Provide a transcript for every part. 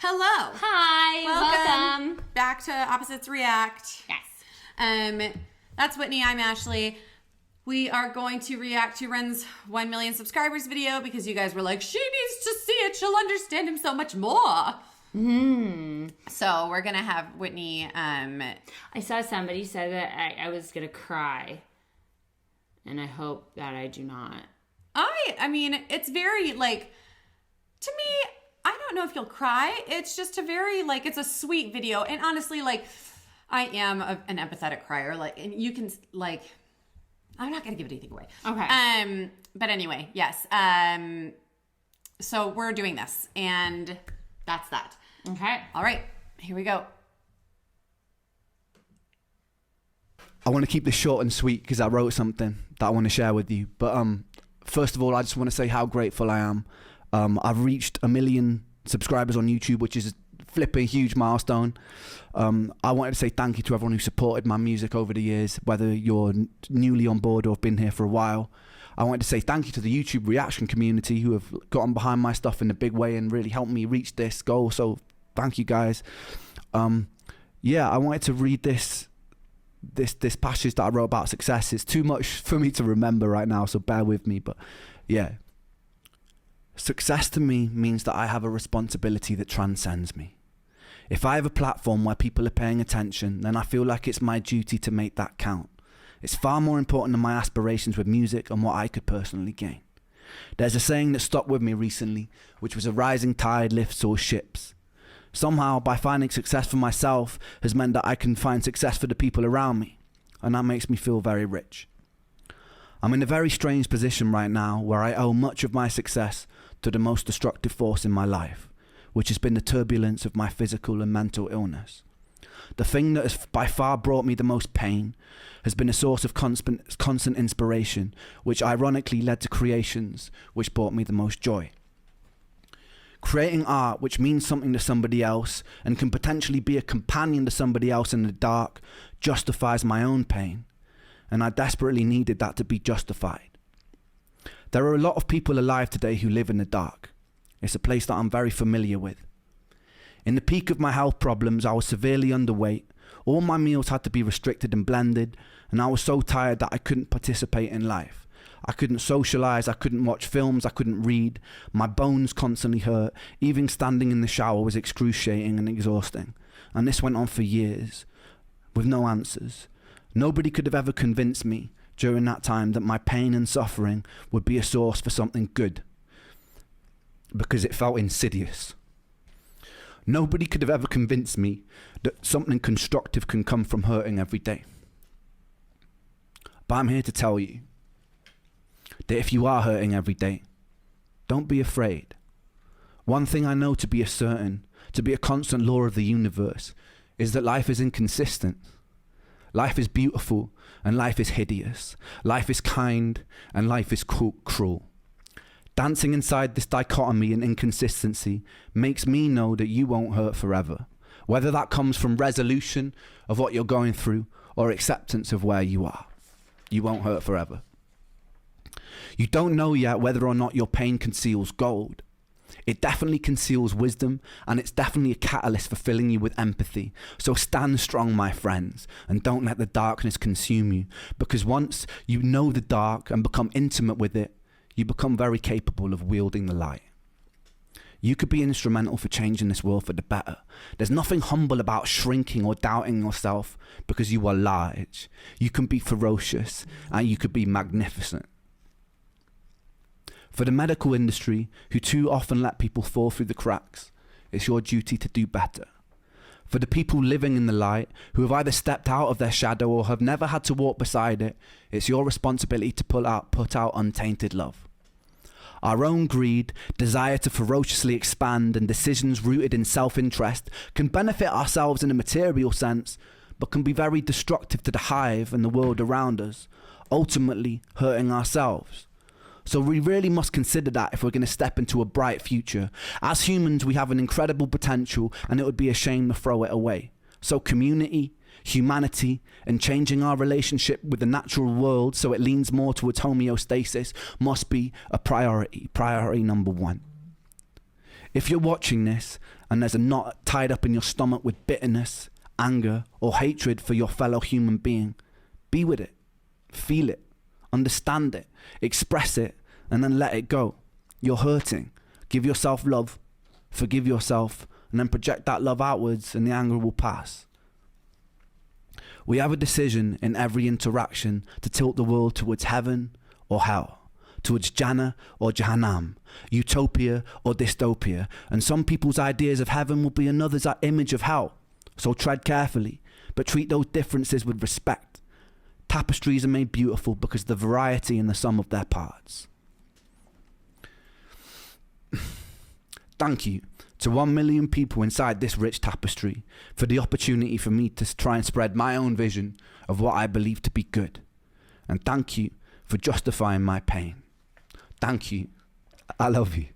Hello. Hi. Welcome. Back to Opposites React. Yes. That's Whitney. I'm Ashley. We are going to react to Ren's 1 million subscribers video because you guys were like, she needs to see it. She'll understand him so much more. So we're going to have Whitney. I saw somebody said that I was going to cry. And I hope that I do not. I mean, it's very like, to me, I don't know if you'll cry. It's just a very, like, it's a sweet video. And honestly, like, I am an empathetic crier. Like, and you can, like, I'm not going to give anything away. Okay. But anyway, yes. So we're doing this. And that's that. Okay. All right. Here we go. I want to keep this short and sweet because I wrote something that I want to share with you. But first of all, I just want to say how grateful I am. I've reached 1 million subscribers on YouTube, which is a flipping huge milestone. I wanted to say thank you to everyone who supported my music over the years, whether you're newly on board or have been here for a while. I wanted to say thank you to the YouTube reaction community who have gotten behind my stuff in a big way and really helped me reach this goal. So thank you guys. Yeah, I wanted to read this passage that I wrote about success. It's too much for me to remember right now, so bear with me. But yeah. Success to me means that I have a responsibility that transcends me. If I have a platform where people are paying attention, then I feel like it's my duty to make that count. It's far more important than my aspirations with music and what I could personally gain. There's a saying that stuck with me recently, which was a rising tide lifts all ships. Somehow, by finding success for myself has meant that I can find success for the people around me, and that makes me feel very rich. I'm in a very strange position right now where I owe much of my success to the most destructive force in my life, which has been the turbulence of my physical and mental illness. The thing that has by far brought me the most pain has been a source of constant inspiration, which ironically led to creations which brought me the most joy. Creating art which means something to somebody else and can potentially be a companion to somebody else in the dark justifies my own pain, and I desperately needed that to be justified. There are a lot of people alive today who live in the dark. It's a place that I'm very familiar with. In the peak of my health problems, I was severely underweight. All my meals had to be restricted and blended, and I was so tired that I couldn't participate in life. I couldn't socialize, I couldn't watch films, I couldn't read. My bones constantly hurt. Even standing in the shower was excruciating and exhausting. And this went on for years, with no answers. Nobody could have ever convinced me during that time that my pain and suffering would be a source for something good, because it felt insidious. Nobody could have ever convinced me that something constructive can come from hurting every day. But I'm here to tell you that if you are hurting every day, don't be afraid. One thing I know to be a constant law of the universe, is that life is inconsistent. Life is beautiful and life is hideous. Life is kind and life is cruel. Dancing inside this dichotomy and inconsistency makes me know that you won't hurt forever, whether that comes from resolution of what you're going through or acceptance of where you are. You won't hurt forever. You don't know yet whether or not your pain conceals gold. It definitely conceals wisdom, and it's definitely a catalyst for filling you with empathy. So stand strong, my friends, and don't let the darkness consume you, because once you know the dark and become intimate with it, you become very capable of wielding the light. You could be instrumental for changing this world for the better. There's nothing humble about shrinking or doubting yourself because you are large. You can be ferocious, and you could be magnificent. For the medical industry, who too often let people fall through the cracks, it's your duty to do better. For the people living in the light, who have either stepped out of their shadow or have never had to walk beside it, it's your responsibility to put out untainted love. Our own greed, desire to ferociously expand, and decisions rooted in self-interest can benefit ourselves in a material sense, but can be very destructive to the hive and the world around us, ultimately hurting ourselves. So we really must consider that if we're going to step into a bright future. As humans, we have an incredible potential, and it would be a shame to throw it away. So community, humanity, and changing our relationship with the natural world so it leans more towards homeostasis must be a priority number one. If you're watching this and there's a knot tied up in your stomach with bitterness, anger, or hatred for your fellow human being, be with it. Feel it. Understand it. Express it. And then let it go. You're hurting. Give yourself love. Forgive yourself. And then project that love outwards, and the anger will pass. We have a decision in every interaction to tilt the world towards heaven or hell, towards Jannah or Jahannam, utopia or dystopia. And some people's ideas of heaven will be another's image of hell. So tread carefully, but treat those differences with respect. Tapestries are made beautiful because of the variety in the sum of their parts. Thank you to 1 million people inside this rich tapestry for the opportunity for me to try and spread my own vision of what I believe to be good. And thank you for justifying my pain. Thank you. I love you.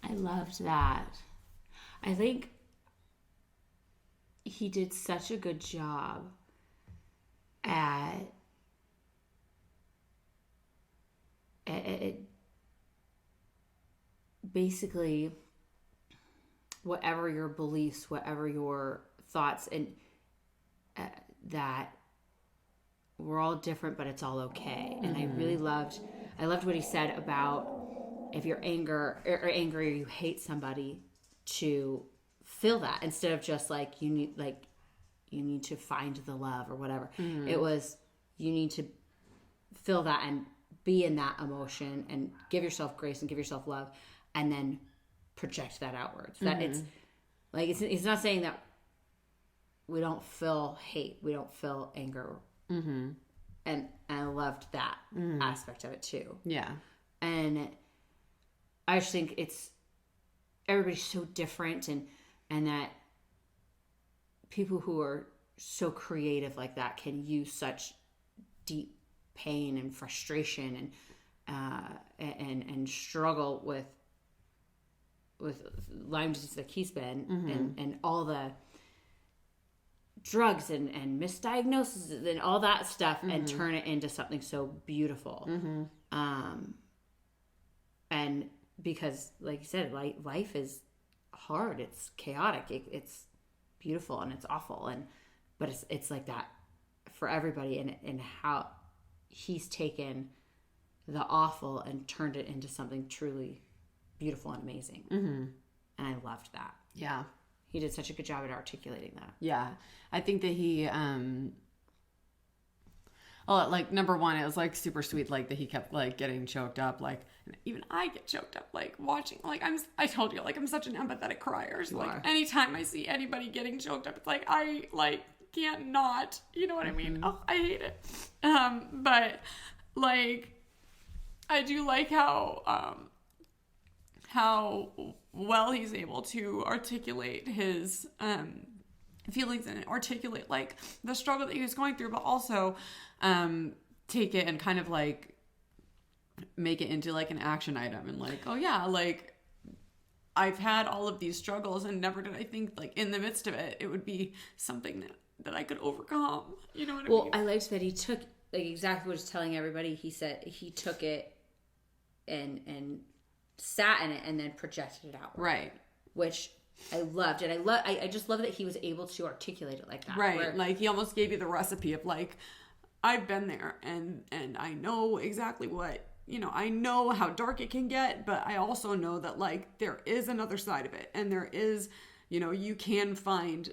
I loved that. I think he did such a good job at basically whatever your beliefs, whatever your thoughts, and that we're all different, but it's all okay. And I really loved what he said about if you're angry or you hate somebody, to feel that instead of just like you need to find the love or whatever. It was, you need to feel that and be in that emotion and give yourself grace and give yourself love, and then project that outwards. That it's like, it's not saying that we don't feel hate, we don't feel anger. And I loved that aspect of it too. Yeah. And I just think everybody's so different, and that people who are so creative like that can use such deep pain and frustration and struggle with Lyme disease like he's been, and all the drugs and misdiagnoses and all that stuff, and turn it into something so beautiful. And because, like you said, life is hard, it's chaotic, it's beautiful, and it's awful, but it's like that for everybody, and how he's taken the awful and turned it into something truly beautiful and amazing. And I loved that. Yeah. He did such a good job at articulating that. Yeah. I think that he, like, number one, it was like super sweet, like that he kept like getting choked up. Like, even I get choked up, like watching, like I told you, like I'm such an empathetic crier. So like anytime I see anybody getting choked up, it's like, I like can't not, you know what I mean? Oh, I hate it. But like, I do like how well he's able to articulate his feelings and articulate like the struggle that he was going through, but also take it and kind of like make it into like an action item, and like, oh yeah, like I've had all of these struggles, and never did I think like in the midst of it would be something that I could overcome, you know what I mean? Well, I liked that he took like exactly what he's telling everybody. He said he took it and sat in it and then projected it out, right? Which I loved, and I just love that he was able to articulate it like that, right? Like he almost gave you the recipe of like, I've been there, and I know exactly what, you know, I know how dark it can get, but I also know that like there is another side of it, and there is, you know, you can find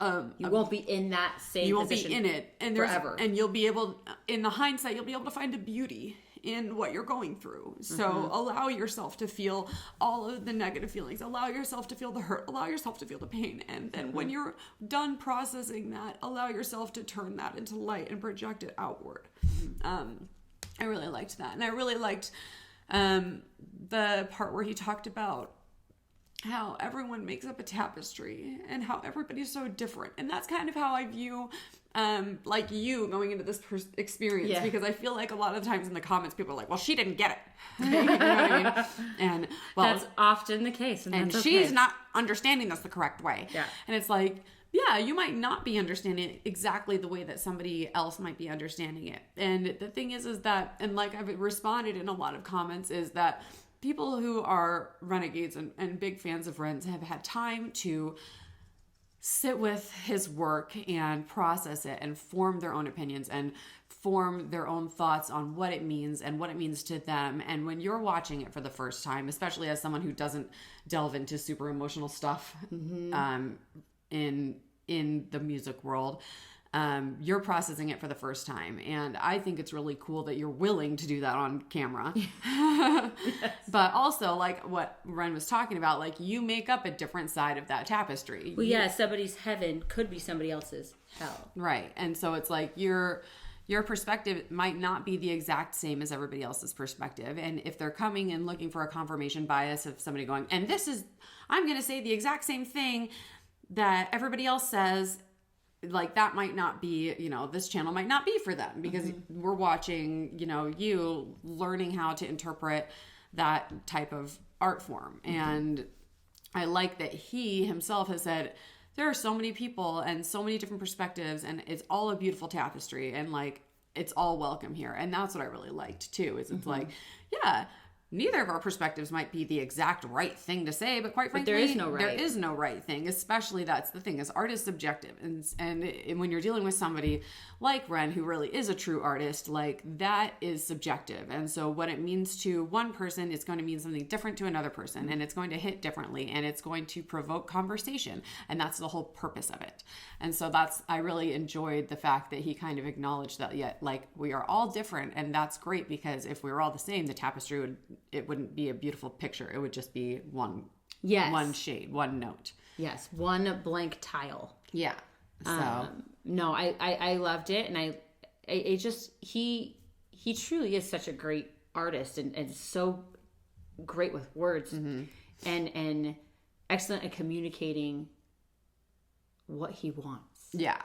you won't be in that same you won't position be in it and forever, and you'll be able, in the hindsight, you'll be able to find a beauty in what you're going through. So allow yourself to feel all of the negative feelings, allow yourself to feel the hurt, allow yourself to feel the pain, and then when you're done processing that, allow yourself to turn that into light and project it outward. I really liked that, and I really liked the part where he talked about how everyone makes up a tapestry and how everybody's so different, and that's kind of how I view like you going into this experience, because I feel like a lot of times in the comments people are like, well, she didn't get it. You know what I mean? And well, that's often the case, and she's not understanding this the correct way. Yeah. And it's like, yeah, you might not be understanding it exactly the way that somebody else might be understanding it. And the thing is that, and like I've responded in a lot of comments, is that people who are renegades and big fans of Ren's have had time to sit with his work and process it and form their own opinions and form their own thoughts on what it means and what it means to them. And when you're watching it for the first time, especially as someone who doesn't delve into super emotional stuff in the music world, you're processing it for the first time. And I think it's really cool that you're willing to do that on camera. Yes. But also, like what Ren was talking about, like you make up a different side of that tapestry. Well, yeah, somebody's heaven could be somebody else's hell. Right. And so it's like your perspective might not be the exact same as everybody else's perspective. And if they're coming and looking for a confirmation bias of somebody going, and I'm going to say the exact same thing that everybody else says, like that might not be, this channel might not be for them because we're watching, you learning how to interpret that type of art form. And I like that he himself has said, there are so many people and so many different perspectives and it's all a beautiful tapestry and like, it's all welcome here. And that's what I really liked too, is it's like, yeah, neither of our perspectives might be the exact right thing to say, but quite frankly, there is no right. There is no right thing, especially that's the thing, is art is subjective. And when you're dealing with somebody like Ren, who really is a true artist, like that is subjective. And so what it means to one person, it's going to mean something different to another person, and it's going to hit differently, and it's going to provoke conversation. And that's the whole purpose of it. And so I really enjoyed the fact that he kind of acknowledged that, yet, like, we are all different, and that's great, because if we were all the same, the tapestry wouldn't be a beautiful picture. It would just be one shade, one note. Yes, one blank tile. Yeah. So no, I loved it, and he truly is such a great artist and so great with words and excellent at communicating what he wants. Yeah.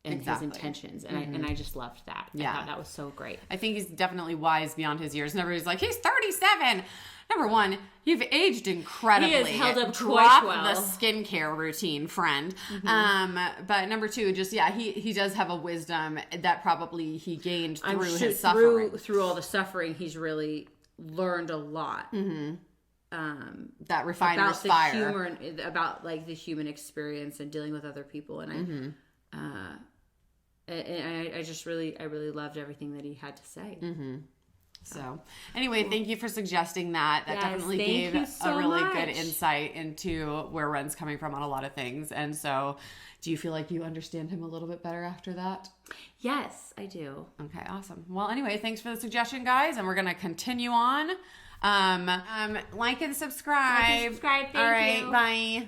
And exactly. his intentions. And I just loved that. Yeah. I thought that was so great. I think he's definitely wise beyond his years. And everybody's like, he's 37. Number one, you've aged incredibly. He has held up Drop quite well. the skincare routine, friend. But number two, just, he does have a wisdom that probably he gained through his suffering. Through all the suffering, he's really learned a lot. That refines fire. The humor, about like the human experience and dealing with other people. And I really loved everything that he had to say. So anyway, thank you for suggesting that. That definitely gave so a really much. good insight into where Ren's coming from on a lot of things. And so do you feel like you understand him a little bit better after that? Yes, I do. Okay, awesome. Well, anyway, thanks for the suggestion, guys. And we're going to continue on. Like and subscribe. Thank All right, you. bye.